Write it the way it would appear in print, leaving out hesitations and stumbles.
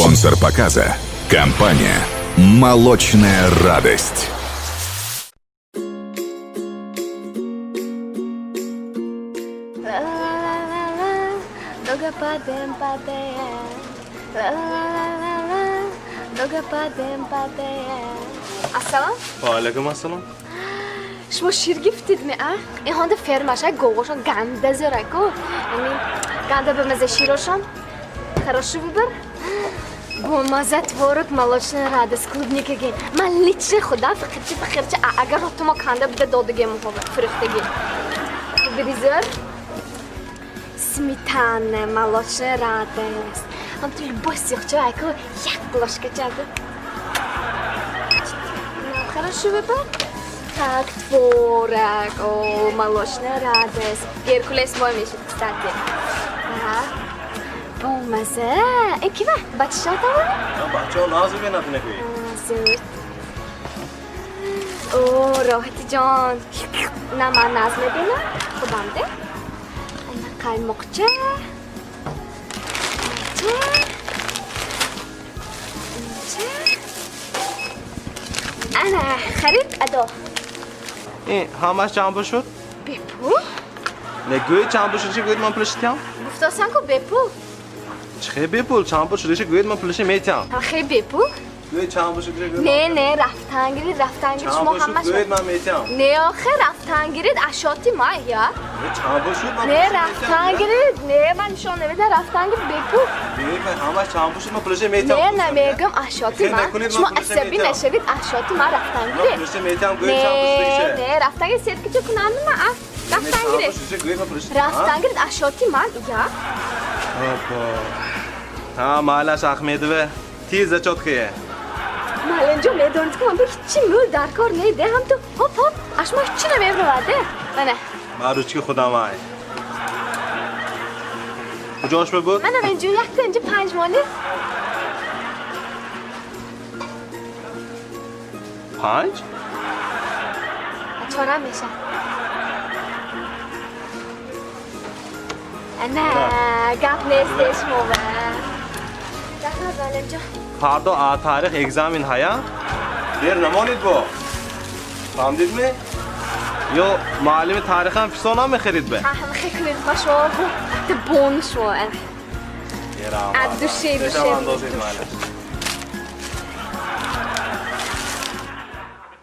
Спонсор показа – компания «Молочная радость». Assalom. وعلیکم السلام. شما شیر گفتید می این هنده فرماشه گوگوشان گنده زرکو یعنی گنده به مزه شیروشان خراشو ببر با مزه تورک ملاشن رادس کلودنیکه گین من لیچه خدا فقرچه اگر تو ما کنده بده دادگی مخواه فرختگی بریزر سمیتانه ملاشن رادس هم توی باسی خچه اکو یک بلاشکه چنده خراشو ببر Так, творог, о, молочная радость. Геркулес мой мешает, кстати. Ага. Бомбазе. Кива, бачишь там? بچه‌ها ناز می‌بینن نکنی. زود. او، راحتی جان. نه من ناز می‌بینم. خودم ده. اینا قایمقچه. انا خرید ادو. این همش چند شد؟ بپو؟ نگوی چند شد چه گوید من پلشتیم؟ گفتاسن که بپو. چه بپول چند شد چه گوید من پلشی میتیم؟ خیلی بپو؟ گوید چند شد چه گوید؟ نه رفتن گیرید شما همش. گوید من میتیم. نه آخه رفتن گیرید اشاتی ما یا؟ چند شد من نه رفتن گیرید نه من شون نمیده رفتن گیرید بپو. گوید همش چند شد من پلشی میتیم. نه نمیگم اشاتی ما. شما عصبی نشوید اشاتی ما رفتن گیرید. پلشی میتیم گوید چند شد نه رفتن گیرید سید که کنن ما رفتن گیرید. رفتن گیرید اشاتی ما یا؟ ها مالش اخمیده و تیز چوت که مالنجو میدونید که من به هیچی مول در کار نیده هم تو هپ اشما هیچی نمیبرده منه معروچی خودم های کجاش ببود؟ منم اینجا یک تا اینجا 5 ماله 5؟ چهارم میشه نه گپ نیستش موه دقیقا مالنجو فردا تاریخ اگزامین هیا دیر نمانید با فهمدید می؟ یا معلم تاریخ هم فیسان هم میخرید به هم خیلی خوش و حتی بون شو عدو شیر و شیر